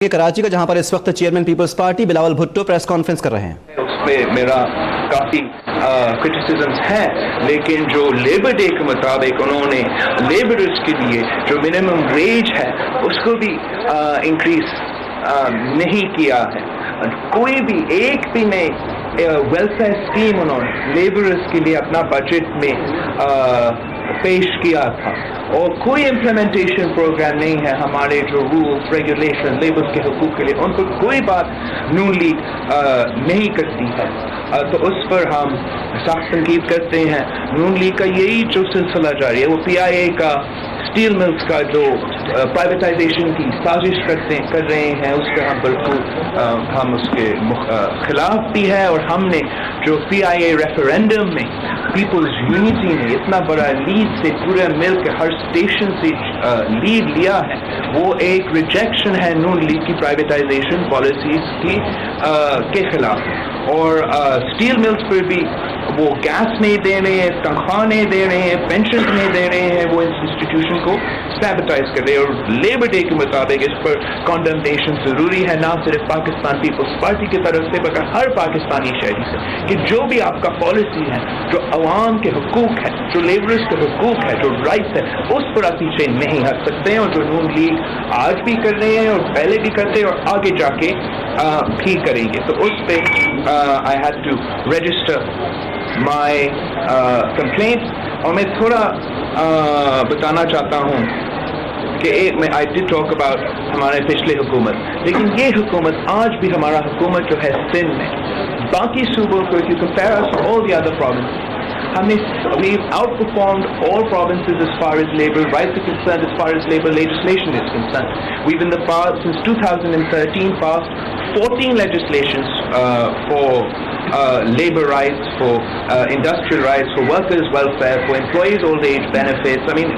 کراچی کا جہاں پر اس وقت chairman Peoples Party Bilawal Bhutto press conference کر رہے ہیں. اس پہ میرا کافی کرٹیسزمز ہے، لیکن جو لیبر ڈے کے مطابق انہوں نے لیبرز کے لیے جو منیمم ویج ہے اس کو بھی انکریز نہیں کیا ہے. کوئی بھی ایک بھی نئے ویلفیئر اسکیم انہوں نے لیبرز کے لیے اپنا بجٹ میں پیش کیا تھا، اور کوئی امپلیمنٹیشن پروگرام نہیں ہے. ہمارے جو رولز ریگولیشن لیبرز کے حقوق کے لیے ان پر کوئی بات نون لیگ نہیں کرتی ہے، تو اس پر ہم سخت تنقید کرتے ہیں. نون لیگ کا یہی جو سلسلہ جاری ہے، وہ پی آئی اے کا اسٹیل ملز کا جو پرائیویٹائزیشن کی سازش کر رہے ہیں، اس کا ہم بالکل ہم اس کے خلاف بھی ہے. اور ہم نے جو پی آئی اے ریفرینڈم میں پیپلز یونٹی نے اتنا بڑا لیڈ سے پورے ملک کے ہر اسٹیشن سے لیڈ لیا ہے، وہ ایک ریجیکشن ہے نون لیگ کی پرائیویٹائزیشن پالیسیز کی کے خلاف. اور اسٹیل ملز پر بھی وہ گیس نہیں دے رہے ہیں، تنخواہ نہیں دے رہے ہیں، پینشن نہیں دے رہے ہیں، وہ انسٹیٹیوشن کو سیبوٹائز کر رہے ہیں. اور لیبر ڈے کے مطابق اس پر کنڈمنیشن ضروری ہے، نہ صرف پاکستان پیپلز پارٹی کی طرف سے بلکہ ہر پاکستانی شہری سے، کہ جو بھی آپ کا پالیسی ہے، جو عوام کے حقوق ہے، جو لیبرز کے حقوق ہے، جو رائٹس ہے، اس پر آپ پیچھے نہیں ہٹ سکتے ہیں. اور جو نون لیگ آج بھی کر رہے ہیں اور پہلے بھی کرتے ہیں اور آگے جا کے بھی کریں گے. تو اس پہ I had to register my complaint. اور میں تھوڑا بتانا چاہتا ہوں کہ I did talk about ہمارے پچھلے حکومت، لیکن یہ حکومت آج بھی ہمارا حکومت جو ہے سندھ میں باقی صوبوں کو if you compare us to all the other provinces، we've outperformed all provinces as far as labor rights are concerned, as far as labor legislation is concerned. We've in the past, since 2013, passed 14 legislations for labor rights, for industrial rights, for workers' welfare, for employees' old age benefits. I mean,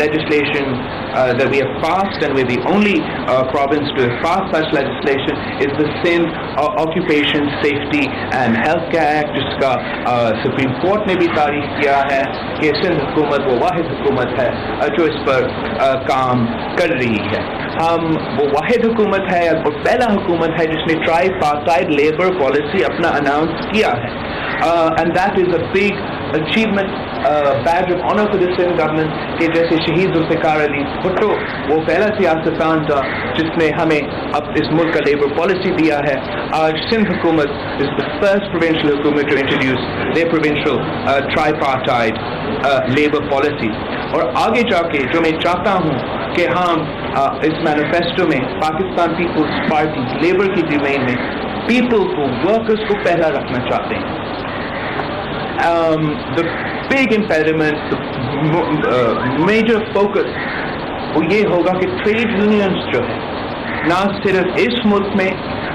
legislation that we have passed, and we're the only province to have passed such legislation, is the Sindh Occupation Safety and Healthcare Act, جس کا supreme court نے بھی تعریف کیا ہے کہ سندھ حکومت وہ واحد حکومت ہے جو اس پر کام کر رہی ہے. ہم وہ واحد حکومت ہے اور پہلا حکومت ہے جس نے ٹرائی پارٹائڈ لیبر پالیسی اپنا اناؤنس کیا ہے. And that is a big achievement, badge of honor for the Sindh government, کہ جیسے شہید ذوالفقار علی بھٹو وہ پہلا سیاستدان تھا جس نے ہمیں اب اس ملک کا لیبر پالیسی دیا ہے. آج سندھ حکومت is the first provincial حکومت to introduce their provincial tripartite labor policy. اور آگے جا کے جو میں چاہتا ہوں کہ ہم اس مینیفیسٹو میں پاکستان پیپلز پارٹی لیبر کی ڈیمین میں پیپل کو، ورکرز کو پہلا رکھنا چاہتے ہیں. The big impediment, the major focus وہ یہ ہوگا کہ ٹریڈ یونینز جو ہے نہ صرف اس ملک میں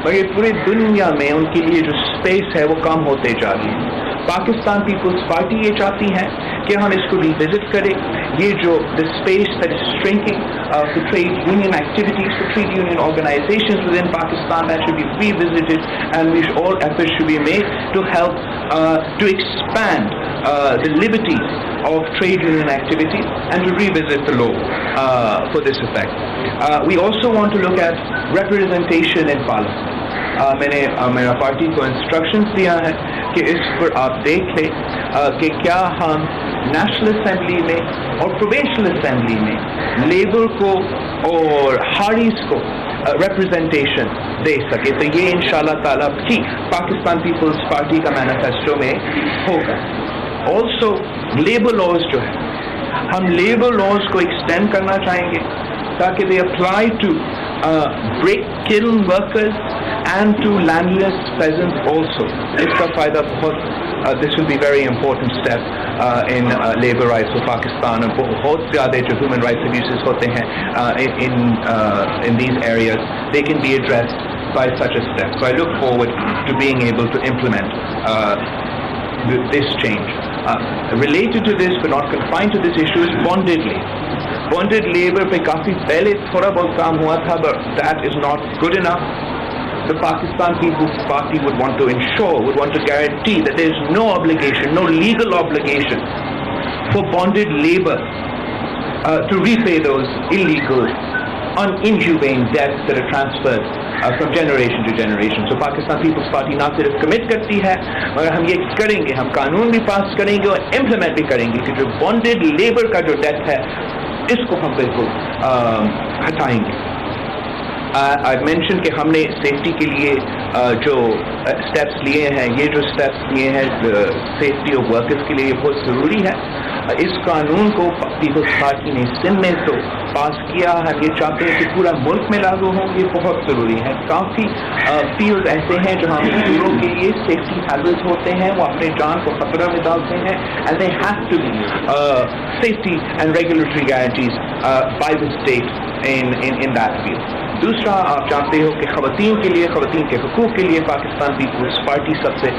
بلکہ پوری دنیا میں ان کے لیے جو اسپیس ہے وہ کم ہوتے جا رہی ہے. پاکستان پیپلز پارٹی یہ چاہتی ہے کہ ہم اس کو ریوزٹ کریں. یہ جو the space that is shrinking for trade union activities, for trade union organizations within Pakistan, that should be revisited, and all efforts should be made to help to expand the liberties of trade union activities and to revisit the law for this effect. We also want to look at representation in Parliament. میں نے میرا party کو instructions دیا ہے کہ اس پر آپ دیکھ لیں کہ کیا ہم نیشنل اسمبلی میں اور پروونشل اسمبلی میں لیبر کو اور ہاریز کو ریپرزنٹیشن دے سکے. تو یہ انشاءاللہ تعالیٰ بھی پاکستان پیپلز پارٹی کا مینیفیسٹو میں ہوگا. آلسو لیبر لاز جو ہے ہم لیبر لاز کو ایکسٹینڈ کرنا چاہیں گے تاکہ they apply to break kiln workers and to landless peasants also. اس کا فائدہ بہت this will be very important step in labor rights for Pakistan. اور بہت زیادہ جو human rights abuses ہوتے ہیں in these areas, they can be addressed by such a step. So I look forward to being able to implement this change. Related to this but not confined to this issue is bonded labor. Bonded labor پہ کافی پہلے تھوڑا بہت کام ہوا تھا, but that is not good enough. The Pakistan People's Party would want to ensure, would want to guarantee that there is no obligation, no legal obligation for bonded labor to repay those illegal on inhumane deaths that are transferred from generation to generation. So Pakistan People's Party نہ صرف commit کرتی ہے مگر ہم یہ کریں گے, ہم قانون بھی پاس کریں گے اور امپلیمنٹ بھی کریں گے کہ جو بانڈیڈ لیبر کا جو ڈیتھ ہے اس کو ہم بالکل ہٹائیں گے. I mentioned کہ ہم نے سیفٹی کے لیے جو اسٹیپس لیے ہیں, یہ جو اسٹیپس لیے ہیں سیفٹی آف ورکرز کے لیے یہ بہت ضروری ہے. اس قانون کو پیپلز پارٹی نے سندھ میں تو پاس کیا, ہم یہ چاہتے ہیں کہ پورا ملک میں لاگو ہو, یہ بہت ضروری ہے. کافی فیلڈ ایسے ہیں جہاں مزدوروں کے لیے سیفٹی ہیزرڈز ہوتے ہیں, وہ اپنے جان کو خطرہ میں ڈالتے ہیں, and they have to be safety and regulatory guarantees by the state in that field. دوسرا, آپ جانتے ہو کہ خواتین کے لیے, خواتین کے حقوق کے لیے پاکستان پیپلز پارٹی سب سے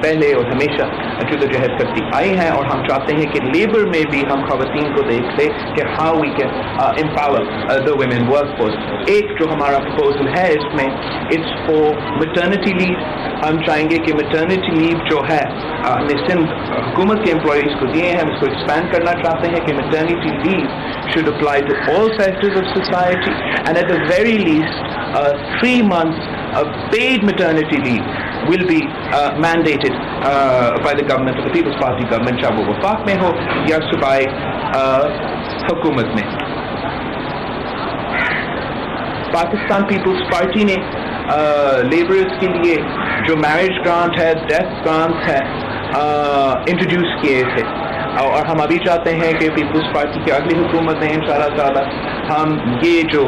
پہلے اور ہمیشہ جدوجہد کرتی آئی ہے, اور ہم چاہتے ہیں کہ لیبر میں بھی ہم خواتین کو دیکھ لیں کہ how we can empower the women work force. ایک جو ہمارا پروپوزل ہے اس میں اٹس فار میٹرنٹی لیو. ہم چاہیں گے کہ میٹرنٹی لیو جو ہے ہم نے سندھ حکومت کے امپلائیز کو دیے ہیں, ہم اس کو ایکسپینڈ کرنا چاہتے ہیں کہ maternity leave should apply to all sectors of society, and at the very least 3 months of paid maternity leave will be mandated by the government, of the People's Party government, چاہے وہ وفاق میں ہو یا صوبائی حکومت میں. پاکستان پیپلز پارٹی نے labours کے لیے جو میرج گرانٹ ہے, ڈیتھ گرانٹ ہے, انٹروڈیوس کیے تھے, اور ہم ابھی چاہتے ہیں کہ پیپلز پارٹی کی اگلی حکومت میں انشاءاللہ تعالی ہم یہ جو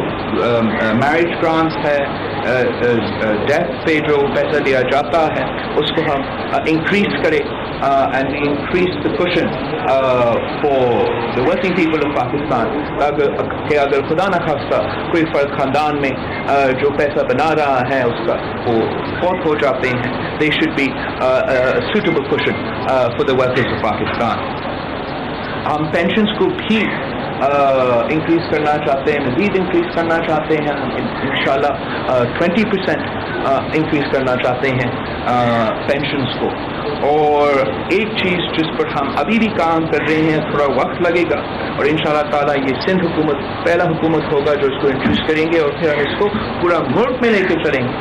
میرج گرانٹس ہے, ڈیتھ پہ جو پیسہ دیا جاتا ہے اس کو ہم انکریز کرے, and increase the cushion for the working people of Pakistan, کہ اگر خدا نہ خواستہ کوئی فرد خاندان میں جو پیسہ بنا رہا ہے اس کا وہ فوت ہو جاتے ہیں, they should be suitable cushion for the workers of Pakistan. ہم پینشنز کو بھی انکریز کرنا چاہتے ہیں, مزید انکریز کرنا چاہتے ہیں, انشاءاللہ 20% انکریز کرنا چاہتے ہیں پینشنز کو. اور ایک چیز جس پر ہم ابھی بھی کام کر رہے ہیں, تھوڑا وقت لگے گا, اور انشاءاللہ تعالیٰ یہ سندھ حکومت پہلا حکومت ہوگا جو اس کو انٹروڈیوس کریں گے, اور پھر ہم اس کو پورا ملک میں لے کے چلیں گے,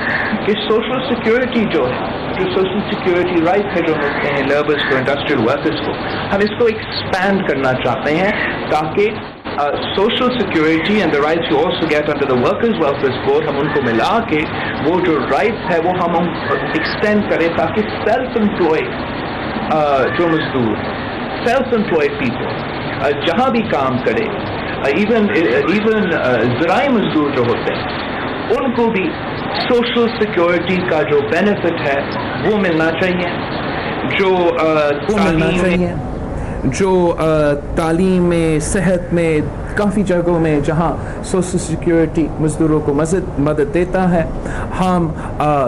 کہ سوشل سیکیورٹی جو ہے, جو سوشل سیکیورٹی رائٹ ہے جو ملتے ہیں لیبرز کو, انڈسٹریل ورکرز کو, ہم اس کو ایکسپینڈ کرنا چاہتے ہیں تاکہ social security and the rights you also get under the workers welfare board ہم ان کو ملا کے وہ جو rights ہے وہ ہم extend کریں, تاکہ self employed جو مزدور, self employed people جہاں بھی کام کرے, even زراعی مزدور جو ہوتے ہیں ان کو بھی سوشل سیکورٹی کا جو بینیفٹ ہے وہ ملنا چاہیے, جو تعلیم میں, صحت میں, کافی جگہوں میں جہاں سوشل سیکیورٹی مزدوروں کو مدد دیتا ہے, ہم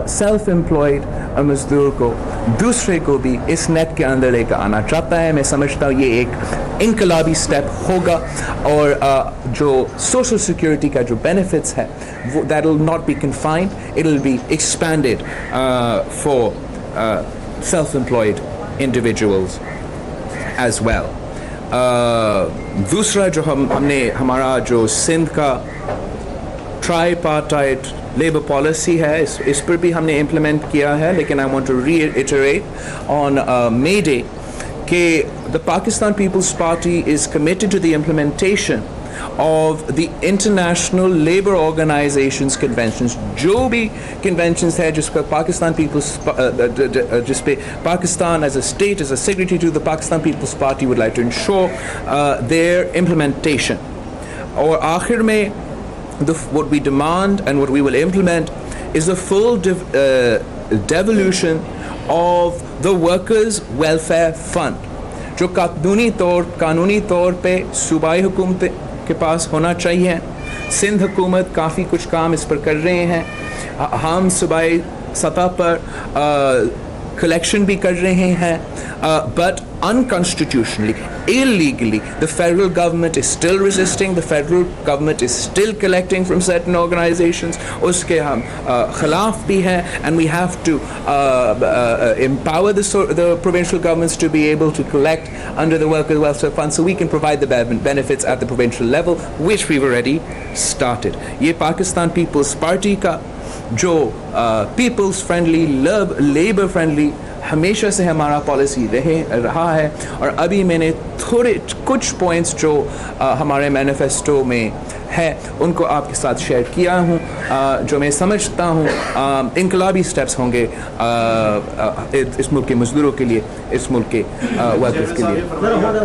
سیلف امپلائڈ مزدور کو دوسرے کو بھی اس نیٹ کے اندر لے کر آنا چاہتا ہے. میں سمجھتا ہوں یہ ایک انقلابی سٹیپ ہوگا, اور جو سوشل سیکیورٹی کا جو بینیفٹس ہے وہ that will not be confined, it will be expanded for self employed individuals as well. دوسرا جو ہم نے ہمارا جو سندھ کا ٹرائی پارٹائٹ لیبر پالیسی ہے اس پر بھی ہم نے امپلیمنٹ کیا ہے, لیکن I want to reiterate on May Day کہ the Pakistan People's Party is committed to the implementation of the International Labour Organizations Conventions. جو بھی conventions ہے جس کا پاکستان پیپلز جس پہ Pakistan as a state, as a signatory to the Pakistan People's Party would like to ensure their implementation. اور آخر میں what we demand and what we will implement is the full devolution of the Workers' Welfare Fund, جو قانونی طور پہ صوبائی حکومت کے پاس ہونا چاہیے. سندھ حکومت کافی کچھ کام اس پر کر رہے ہیں. ہم صوبائی سطح پر collection بھی کر رہے ہیں, but unconstitutionally, illegally, the federal government is still resisting, the federal government is still collecting from certain organizations. اس کے ہم خلاف بھی ہیں, and we have to empower the provincial governments to be able to collect under the Workers' Welfare Fund so we can provide the benefits at the provincial level, which we've already started. یہ پاکستان پیپلز پارٹی کا جو Peoples friendly, labour friendly ہمیشہ سے ہمارا policy رہا ہے. اور ابھی میں نے کچھ پوائنٹس جو ہمارے مینیفیسٹو میں ہے ان کو آپ کے ساتھ شیئر کیا ہوں, جو میں سمجھتا ہوں انقلابی سٹیپس ہوں گے اس ملک کے مزدوروں کے لیے, اس ملک کے ورکرز کے لیے.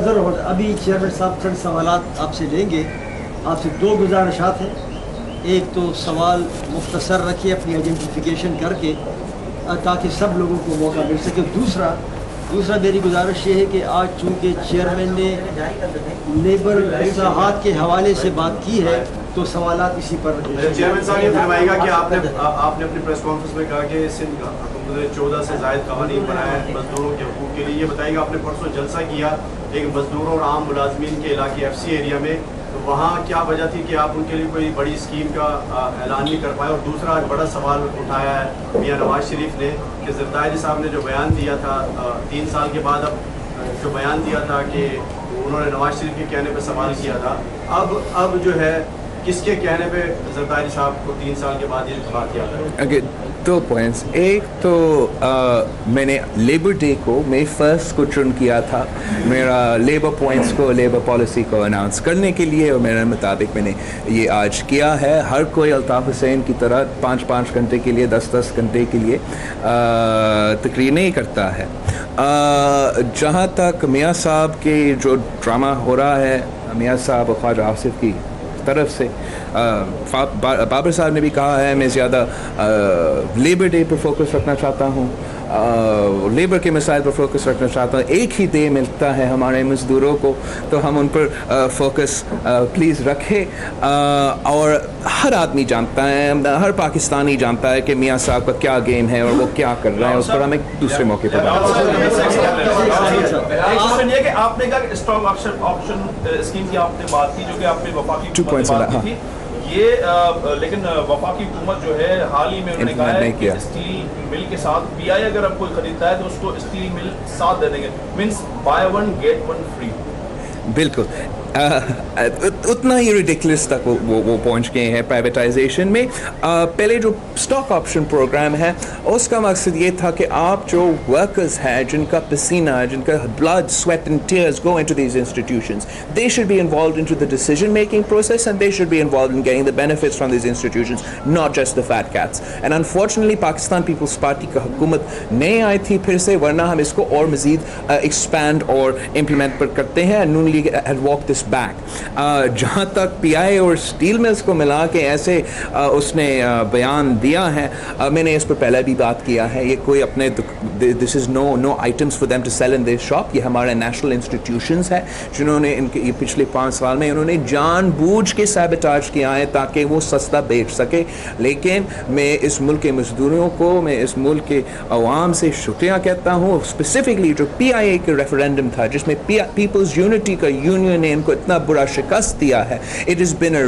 ضرور ابھی چیئرمین صاحب چند سوالات آپ سے لیں گے. آپ سے 2 گزارشات ہیں. ایک تو سوال مختصر رکھیے اپنی آئیڈینٹیفیکیشن کر کے تاکہ سب لوگوں کو موقع مل سکے. دوسرا میری گزارش یہ ہے کہ آج چونکہ چیئرمین نے لیبر اصلاحات کے حوالے سے بات کی ہے تو سوالات اسی پر رکھیں. چیئرمین صاحب یہ فرمائے گا کہ آپ نے اپنی پریس کانفرنس میں کہا کہ سندھ حکومت نے 14 سے زائد قوانین بنائے ہیں مزدوروں کے حقوق کے لیے. یہ بتائیے گا آپ نے پرسوں جلسہ کیا ایک مزدوروں اور عام ملازمین کے علاقے ایف سی ایریا میں, تو وہاں کیا وجہ تھی کہ آپ ان کے لیے کوئی بڑی اسکیم کا اعلان نہیں کر پائے؟ اور دوسرا بڑا سوال اٹھایا ہے میاں نواز شریف نے کہ زرداری صاحب نے جو بیان دیا تھا 3 سال کے بعد, اب جو بیان دیا تھا کہ انہوں نے نواز شریف کے کہنے پہ سوال کیا تھا, اب جو ہے کس کے کہنے پہ زرداری صاحب کو 3 سال کے بعد یہ بات کیا تھا؟ 2 پوائنٹس. ایک تو میں نے لیبر ڈے کو مئی 1 کو چن کیا تھا میرا لیبر پوائنٹس کو, لیبر پالیسی کو اناؤنس کرنے کے لیے, اور میرے مطابق میں نے یہ آج کیا ہے. ہر کوئی الطاف حسین کی طرح 5 گھنٹے کے لیے 10 گھنٹے کے لیے تقریر نہیں کرتا ہے. جہاں تک میاں صاحب کے جو ڈرامہ ہو رہا ہے میاں صاحب اور خواجہ آصف کی طرف سے, بابر صاحب نے بھی کہا ہے میں زیادہ لیبر ڈے پر فوکس رکھنا چاہتا ہوں, لیبر کے مسائل پر فوکس رکھنا چاہتا ہوں. ایک ہی ڈے ملتا ہے ہمارے مزدوروں کو, تو ہم ان پر فوکس پلیز رکھیں. اور ہر آدمی جانتا ہے, ہر پاکستانی جانتا ہے کہ میاں صاحب کا کیا گیم ہے اور وہ کیا کر رہے ہیں. اس پر ہم ایک دوسرے موقع پر آپ نے کہا کہ اسٹرانگ آپشن اسکیم کی آپ نے بات کی جو کہ آپ نے وفاقی بات کی تھی یہ, لیکن وفاقی حکومت جو ہے حال ہی میں انہوں نے کہا ہے کہ اسٹیل مل کے ساتھ پی آئی اگر اب کوئی خریدتا ہے تو اس کو اسٹیل مل ساتھ دے دیں گے, مینس بائی 1 get 1 free. بالکل اتنا ہی ریڈیکولس تک وہ پہنچ گئے ہیں پرائیویٹائزیشن میں. پہلے جو اسٹاک آپشن پروگرام ہے اس کا مقصد یہ تھا کہ آپ جو ورکرز ہیں جن کا پسینہ, جن کا blood sweat and tears go into these institutions, they should be involved into the decision making process and they should be involved in getting the benefits from these institutions, not just the fat cats. And unfortunately Pakistan Peoples Party کا حکومت نہیں آئی تھی پھر سے, ورنہ ہم اس کو اور مزید ایکسپینڈ اور امپلیمنٹ پر کرتے ہیں. Noon league had walk this back. جہاں تک پی آئی اور اسٹیل ملز کو ملا کے ایسے اس نے بیان دیا ہے, میں نے اس پر پہلے بھی بات کیا ہے, یہ کوئی اپنے this is no items for them to sell in this shop. یہ ہمارے نیشنل انسٹیٹیوشنز ہیں جنہوں نے ان کے پچھلے 5 سال میں انہوں نے جان بوجھ کے سیبوٹاج کیا ہے تاکہ وہ سستا بیچ سکے. لیکن میں اس ملک کے مزدوروں کو, میں اس ملک کے عوام سے شکریہ کہتا ہوں, اسپیسیفکلی جو پی آئی اے کا ریفرینڈم تھا جس میں پیپلز یونٹی کا یونین نے ان کو اتنا برا شکست دیا ہے. It has been a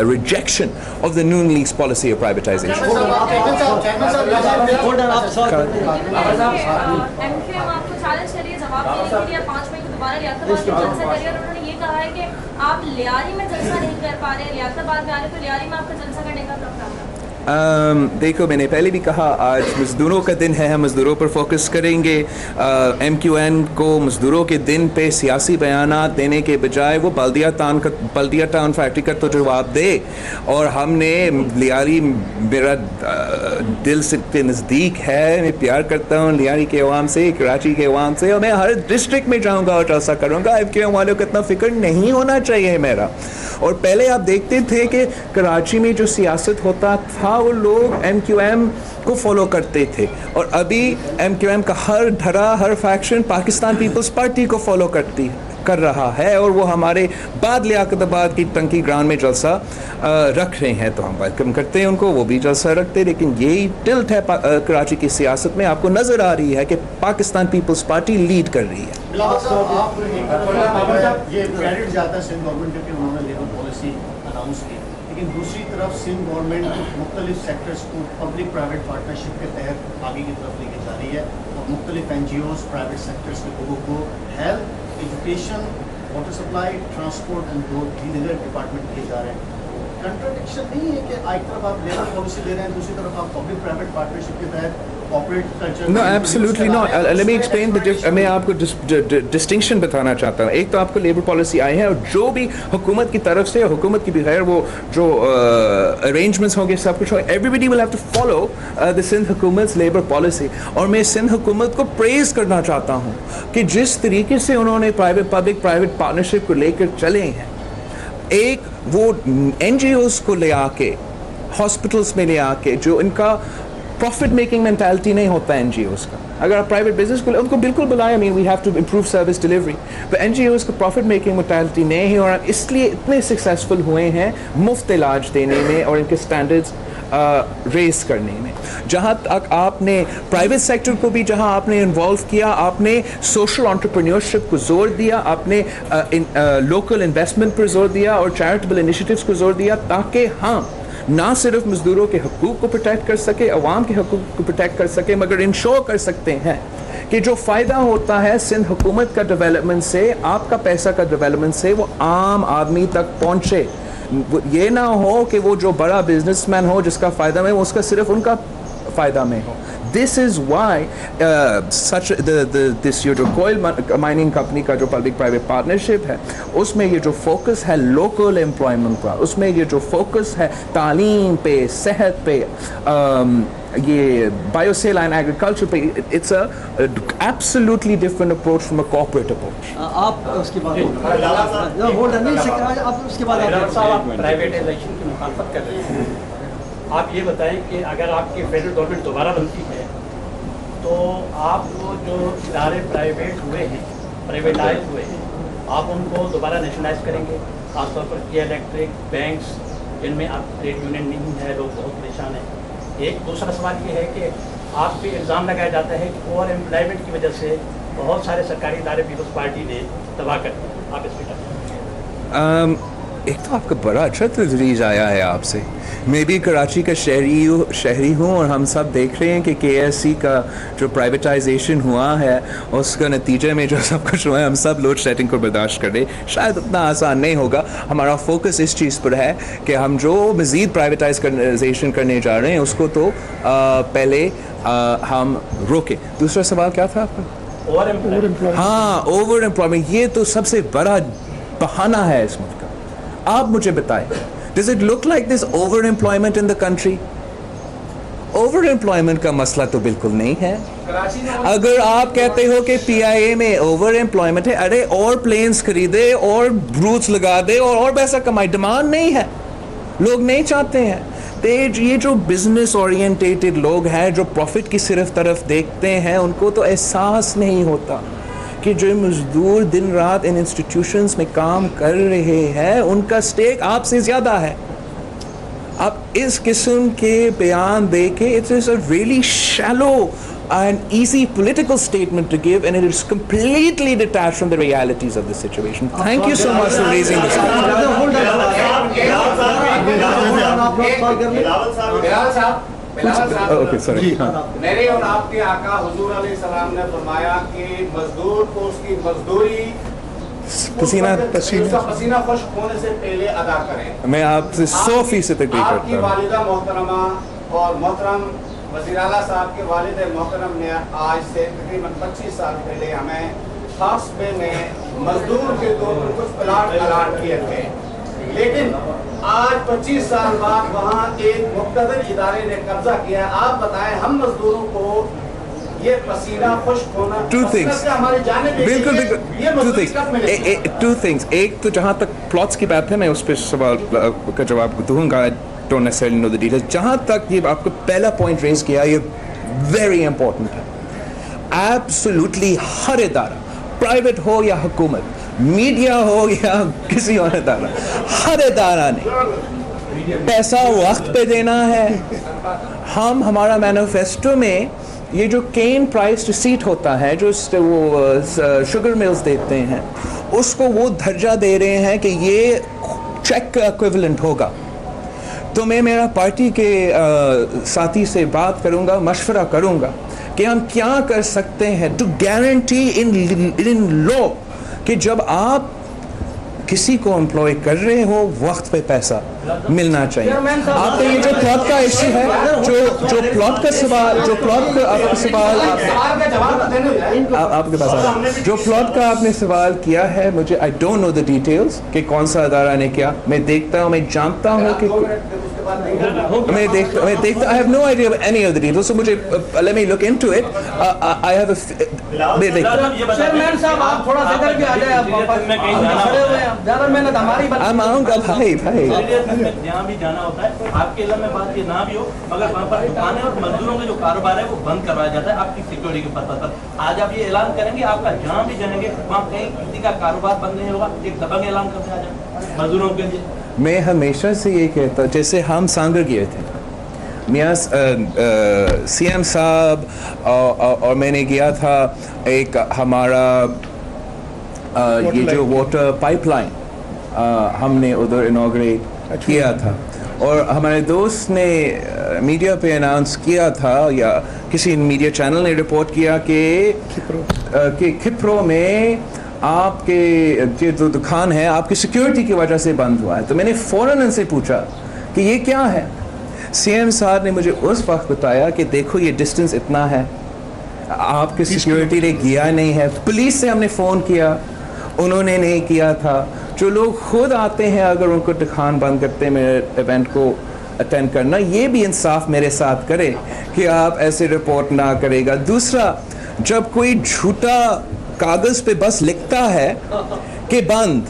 rejection of the Noon League's policy of privatization. آپ لیاری میں جلسہ نہیں کر پا رہے, لیاقت آباد میں آ رہے تو لیاری میں آپ کا جلسہ کرنے کا پروگرام ہے. دیکھو میں نے پہلے بھی کہا آج مزدوروں کا دن ہے, ہم مزدوروں پر فوکس کریں گے. ایم کیو این کو مزدوروں کے دن پہ سیاسی بیانات دینے کے بجائے وہ بلدیہ ٹاؤن فیکٹری کا تو جواب دے. اور ہم نے لیاری میرا دل سے کے نزدیک ہے, میں پیار کرتا ہوں لیاری کے عوام سے, کراچی کے عوام سے, اور میں ہر ڈسٹرکٹ میں جاؤں گا اور جلسہ کروں گا. ایم کیو این والوں کو اتنا فکر نہیں ہونا چاہیے میرا. اور پہلے آپ دیکھتے تھے کہ کراچی میں جو سیاست ہوتا تھا وہ لوگ ایم کیو ایم کو فالو کرتے تھے, اور ابھی ایم کیو ایم کا ہر دھڑا, ہر فیکشن پاکستان پیپلز پارٹی کو فالو کرتی ہے. کر رہا ہے اور وہ ہمارے بعد لیاقت آباد کی ٹنکی گراؤنڈ میں جلسہ رکھ رہے ہیں تو ہم ویلکم کرتے ہیں ان کو, وہ بھی جلسہ رکھتے ہیں. لیکن یہی ٹلٹ ہے کراچی کی سیاست میں, آپ کو نظر آ رہی ہے کہ پاکستان پیپلز پارٹی لیڈ کر رہی ہے. یہ کریڈٹ جاتا ہے سندھ گورنمنٹ کے انہوں نے لیبر پالیسی اناؤنس کی, لیکن دوسری طرف سندھ گورنمنٹ مختلف سیکٹرز کو پبلک پرائیویٹ پارٹنرشپ کے تحت آگے کی طرف لے کے جا رہی ہے اور مختلف NGOs پرائیویٹ سیکٹرز کے لوگوں کو health, education, water supply, transport and growth دیگر ڈپارٹمنٹ دیے جا رہے ہیں. کنٹراڈکشن نہیں ہے کہ ایک طرف آپ لیبر پالیسی دے رہے ہیں, دوسری طرف آپ پبلک پرائیویٹ پارٹنرشپ کے تحت No, absolutely not. Let me explain میں آپ کو ڈسٹنکشن بتانا چاہتا ہوں. ایک تو آپ کو لیبر پالیسی آئی ہے اور جو بھی حکومت کی طرف سے, حکومت کی بغیر وہ جو ارینجمنٹس ہوں گے سب کچھ ہوگا, everybody will have to follow the Sindh حکومت لیبر پالیسی. اور میں سندھ حکومت کو پریز کرنا چاہتا ہوں کہ جس طریقے سے انہوں نے پبلک پرائیویٹ پارٹنرشپ کو لے کر چلے ہیں. ایک وہ NGOs کو لے آ کے ہاسپٹلس میں لے آ کے جو ان کا پروفٹ میکنگ مینٹالٹی نہیں ہوتا ہے NGOs کا. اگر آپ پرائیویٹ بزنس کو ان کو بالکل بلائیں, we have to improve service delivery, but NGOs کو پروفٹ میکنگ مینٹالٹی نہیں ہے اور اس لیے اتنے سکسیزفل ہوئے ہیں مفت علاج دینے میں اور ان کے اسٹینڈرڈز ریز کرنے میں. جہاں تک آپ نے پرائیویٹ سیکٹر کو بھی جہاں آپ نے انوالو کیا, آپ نے سوشل انٹرپرینیورشپ کو زور دیا, آپ نے لوکل انویسٹمنٹ پر زور دیا اور چیریٹیبل انیشیٹوز کو زور دیا تاکہ ہم نہ صرف مزدوروں کے حقوق کو پروٹیکٹ کر سکے, عوام کے حقوق کو پروٹیکٹ کر سکے, مگر انشور کر سکتے ہیں کہ جو فائدہ ہوتا ہے سندھ حکومت کا ڈیولپمنٹ سے, آپ کا پیسہ کا ڈیولپمنٹ سے, وہ عام آدمی تک پہنچے. یہ نہ ہو کہ وہ جو بڑا بزنس مین ہو جس کا فائدہ میں, اس کا صرف ان کا فائدہ میں ہو. This is why this جو کوئل مائننگ کمپنی کا جو پبلک پرائیویٹ پارٹنرشپ ہے, اس میں یہ جو فوکس ہے لوکل امپلائمنٹ کا, اس میں یہ جو فوکس ہے تعلیم پہ, صحت پہ, یہ بایو سیل اینڈ ایگریکلچر پہ, it's a absolutely different approach from a corporate approach. آپ اس کے بعد آپ اس کے بعد پرائیویٹائزیشن کی مخالفت کر رہے ہیں. آپ یہ بتائیں کہ اگر آپ کی فیڈرل گورنمنٹ دوبارہ بنتی ہے تو آپ کو جو ادارے پرائیویٹ ہوئے ہیں, پرائیویٹائز ہوئے ہیں, آپ ان کو دوبارہ نیشنلائز کریں گے, خاص طور پر کیا الیکٹرک, بینکس جن میں آپ ٹریڈ یونین نہیں ہے, لوگ بہت پریشان ہیں. ایک دوسرا سوال یہ ہے کہ آپ پہ الزام لگایا جاتا ہے کہ اوور امپلائمنٹ کی وجہ سے بہت سارے سرکاری ادارے پیپلز پارٹی نے تباہ کر دیے. آپ اس پہ کیا؟ ایک تو آپ کا بڑا اچھا تجویز آیا ہے آپ سے. میں بھی کراچی کا شہری ہوں اور ہم سب دیکھ رہے ہیں کہ KSC کا جو پرائیویٹائزیشن ہوا ہے اس کا نتیجے میں جو سب کچھ ہوا ہے, ہم سب لوڈ شیڈنگ کو برداشت کر رہے. شاید اتنا آسان نہیں ہوگا. ہمارا فوکس اس چیز پر ہے کہ ہم جو مزید پرائیویٹائزیشن کرنے جا رہے ہیں اس کو تو پہلے ہم روکیں. دوسرا سوال کیا تھا آپ کا؟ ہاں, اوور امپلائمنٹ, یہ تو سب سے بڑا بہانہ ہے اس ملک کا. آپ مجھے بتائیں, does it look like this over employment in the country? Over employment کا مسئلہ تو بالکل نہیں ہے. اگر آپ کہتے ہو کہ PIA میں اوور امپلائمنٹ ہے, ارے اور پلینز خریدے اور بروتس لگا دے اور پیسہ کمائے. ڈیمانڈ نہیں ہے, لوگ نہیں چاہتے ہیں. یہ جو بزنس اورینٹیڈ لوگ ہیں جو پروفٹ کی صرف طرف دیکھتے ہیں, ان کو تو احساس نہیں ہوتا کہ جو مزدور دن رات ان انسٹیٹیوشنز میں کام کر رہے ہیں ان کا اسٹیک آپ سے زیادہ ہے. آپ اس قسم کے بیان دے کے it is a really shallow and easy political statement to give, and it is completely detached from the realities of the situation. Thank you so much for raising this. Okay, sorry. میرے اور آپ کے آقا حضور علیہ السلام نے فرمایا کہ مزدور کو اس کی مزدوری پسینہ خشک ہونے سے پہلے ادا کریں. میں آپ سے 100% تک بھی کرتا ہوں. آپ کی والدہ محترمہ اور محترم وزیر اعلیٰ صاحب کے والد محترم نے آج سے تقریباً 25 سال پہلے ہمیں خاصبے میں مزدور کے طور پر کچھ پلاٹ الاٹ کیے تھے, لیکن آج 25 سال بعد وہاں ایک مقتدر ادارے نے قبضہ کیا. آپ بتائیں ہم مزدوروں کو یہ پسینہ خشک ہونا ہمارے جانے ٹو تھنگس. ایک تو جہاں تک پلاٹس کی بات ہے میں اس پہ سوال کا جواب دوں گا. Don't necessarily know the details. جہاں تک یہ آپ کو پہلا پوائنٹ ریز کیا, یہ ویری امپورٹنٹ ہے. ایبسولوٹلی ہر ادارہ پرائیویٹ ہو یا حکومت میڈیا ہو یا کسی اور ادارہ، ہر ادارہ نے پیسہ وقت پہ دینا ہے. ہمارا مینیفیسٹو میں یہ جو کین پرائس ریسیٹ ہوتا ہے جو وہ شوگر ملز دیتے ہیں اس کو وہ درجہ دے رہے ہیں کہ یہ چیک کا ایکویولنٹ ہوگا. تو میں میرا پارٹی کے ساتھی سے بات کروں گا، مشورہ کروں گا کہ ہم کیا کر سکتے ہیں ٹو گارنٹی ان لا کہ جب آپ کسی کو امپلائی کر رہے ہو وقت پہ پیسہ ملنا چاہیے. آپ نے یہ جو پلاٹ کا ایشو ہے، جو پلاٹ کا سوال، جو پلاٹ کا آپ کا سوال آپ کے پاس جو پلاٹ کا آپ نے سوال کیا ہے، مجھے I don't know the details کہ کون سا ادارہ نے کیا. میں دیکھتا ہوں، میں جانتا ہوں کہ میں دیکھتا I have no idea of any of the details, so مجھے let me look into it. I have میں دیکھتا چیئرمین صاحب آپ تھوڑا سا ادھر بھی آ جائیں، آپ کھڑے ہوئے ہیں زیادہ محنت ہماری ہم آؤں گا بھائی. جہاں بھی جانا ہوتا ہے آپ کے علم میں بات یہ نہ بھی ہو مگر وہاں پر دکانیں اور مزدوروں کے جو کاروبار ہے وہ بند کروایا جاتا ہے آپ کی سیکورٹی کے پرپز پر. آج آپ یہ اعلان کریں گے آپ کا جہاں بھی جانیں گے وہاں کہیں کسی کا کاروبار بند نہیں ہوگا، ایک دبنگ اعلان کرتے آ جائیں مزدوروں کے لیے. میں ہمیشہ سے یہ کہتا، جیسے ہم سانگر گئے تھے، میاں سی ایم صاحب اور میں نے گیا تھا ایک ہمارا یہ جو واٹر پائپ لائن ہم نے ادھر انوگریٹ کیا تھا، اور ہمارے دوست نے میڈیا پہ اناؤنس کیا تھا یا کسی میڈیا چینل نے رپورٹ کیا کہ کھپرو میں آپ کے یہ جو دکان ہے آپ کی سیکیورٹی کی وجہ سے بند ہوا ہے. تو میں نے فوراً ان سے پوچھا کہ یہ کیا ہے. سی ایم صاحب نے مجھے اس وقت بتایا کہ دیکھو یہ ڈسٹنس اتنا ہے، آپ کی سیکیورٹی نے کیا نہیں ہے. پولیس سے ہم نے فون کیا، انہوں نے نہیں کیا تھا. جو لوگ خود آتے ہیں اگر ان کو دکان بند کرتے ہیں میرے ایونٹ کو اٹینڈ کرنا، یہ بھی انصاف میرے ساتھ کرے کہ آپ ایسے رپورٹ نہ کرے گا. دوسرا، جب کوئی جھوٹا کاغذ پہ بس لکھتا ہے کہ بند،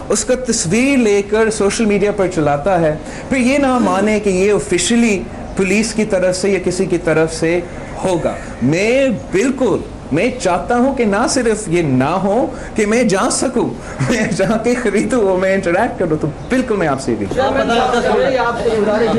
اس کا تصویر لے کر سوشل میڈیا پر چلاتا ہے، پھر یہ نہ مانے کہ یہ آفیشلی پولیس کی طرف سے یا کسی کی طرف سے ہوگا. میں چاہتا ہوں کہ نہ صرف یہ نہ ہو کہ میں جا سکوں، میں جا کے خریدوں اور میں انٹریکٹ کروں. تو بالکل میں آپ سے بھی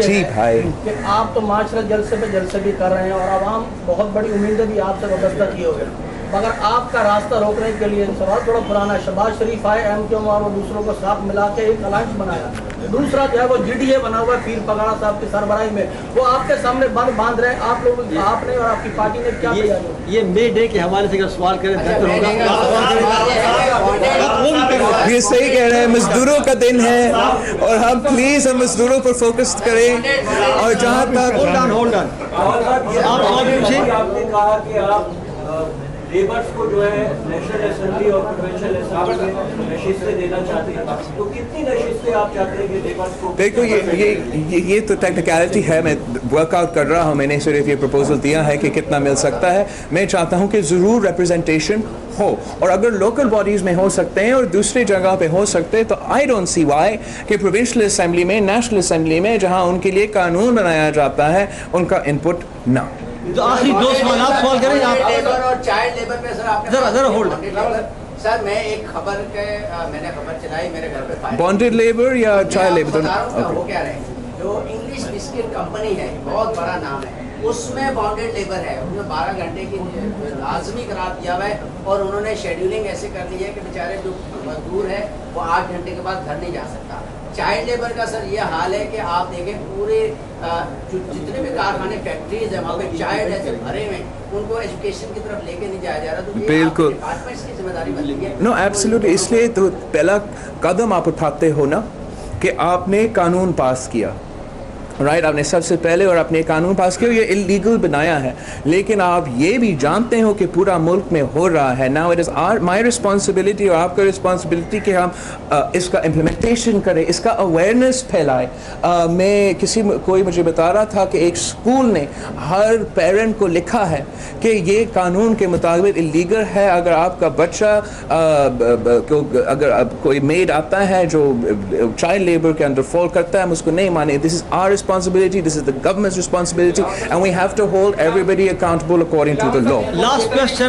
جی بھائی کہ آپ تو معاشرت جلسے پہ جلسے بھی کر رہے ہیں اور عوام بہت بڑی امیدیں بھی آپ سے وابستہ کیے ہوئے، مگر آپ کا راستہ روکنے کے لیے سوال تھوڑا پرانا ہے. شہباز شریف آئے ایم کیو اور دوسروں کو ساتھ ملا کے ایک الائنس بنایا. دوسرا جو ہے وہ جی ڈی اے بنا ہوا ہے پیر پگاڑا صاحب کی سربراہی میں، وہ آپ کے سامنے باندھ رہے ہیں. آپ لوگ آپ نے اور آپ کی پارٹی نے کیا یہ مے ڈے کے حوالے سے اگر سوال کریں یہ صحیح کہہ رہے ہیں، مزدوروں کا دن ہے اور ہم پلیز ہم مزدوروں پر فوکس کریں. اور جہاں تک آپ نے کہا کہ آپ لیبرز کو جو ہے نیشنل اسمبلی اور پروونشل اسمبلی میں نشستیں دینا چاہتے ہیں، تو کتنی نشستیں آپ چاہتے ہیں کہ لیبرز کو؟ دیکھو یہ تو ٹیکنیکلٹی ہے، میں ورک آؤٹ کر رہا ہوں. میں نے صرف یہ پروپوزل دیا ہے کہ کتنا مل سکتا ہے. میں چاہتا ہوں کہ ضرور ریپرزنٹیشن ہو، اور اگر لوکل باڈیز میں ہو سکتے ہیں اور دوسری جگہ پہ ہو سکتے ہیں تو آئی ڈونٹ سی وائی کہ پروونشل اسمبلی میں، نیشنل اسمبلی میں جہاں ان کے لیے قانون بنایا جاتا ہے ان کا انپٹ نہ. تو آخری دو سوالات سوال کریں آپ. لیبر اور چائلڈ لیبر پہ سر آپ نے ذرا ہولڈ سر میں ایک خبر کے میں نے خبر چلائی میرے گھر پہ بانڈیڈ لیبر یا چائلڈ لیبر وہ کیا رہے جو انگلش بسکٹ کمپنی ہے بہت بڑا نام ہے، اس میں بانڈیڈ لیبر ہے، انہوں نے 12 گھنٹے کی لازمی قرار دیا ہوا ہے اور انہوں نے شیڈیولنگ ایسے کر لی ہے کہ بیچارے جو مزدور ہے وہ 8 گھنٹے کے بعد گھر نہیں جا سکتا. چائلڈ لیبر کا سر یہ حال ہے کہ آپ دیکھیں پورے جتنے بھی کارخانے فیکٹریز ہیں وہاں پہ چائلڈ ایسے بھرے ہوئے ان کو ایجوکیشن کی طرف لے کے نہیں جایا جا رہا. تو بالکل ڈپارٹمنٹس کی ذمہ داری بن رہی ہے. نو ایبسلیوٹلی. اس لیے تو پہلا قدم آپ اٹھاتے ہو نا کہ آپ نے قانون پاس کیا، رائٹ، آپ نے سب سے پہلے اور اپنے قانون پاس کیا، یہ اللیگل بنایا ہے، لیکن آپ یہ بھی جانتے ہو کہ پورا ملک میں ہو رہا ہے. Now it is my responsibility اور آپ کا رسپانسبلٹی کہ ہم اس کا امپلیمنٹیشن کریں، اس کا اویئرنیس پھیلائے. میں کوئی مجھے بتا رہا تھا کہ ایک اسکول نے ہر پیرنٹ کو لکھا ہے کہ یہ قانون کے مطابق اللیگل ہے. اگر آپ کا بچہ اگر کوئی میڈ آتا ہے جو چائلڈ لیبر کے اندر فال کرتا ہے ہم اس کو نہیں مانیں. دس از are responsibility, this is the government's responsibility, and we have to hold everybody accountable according to the law. Last question,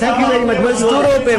Thank you very much.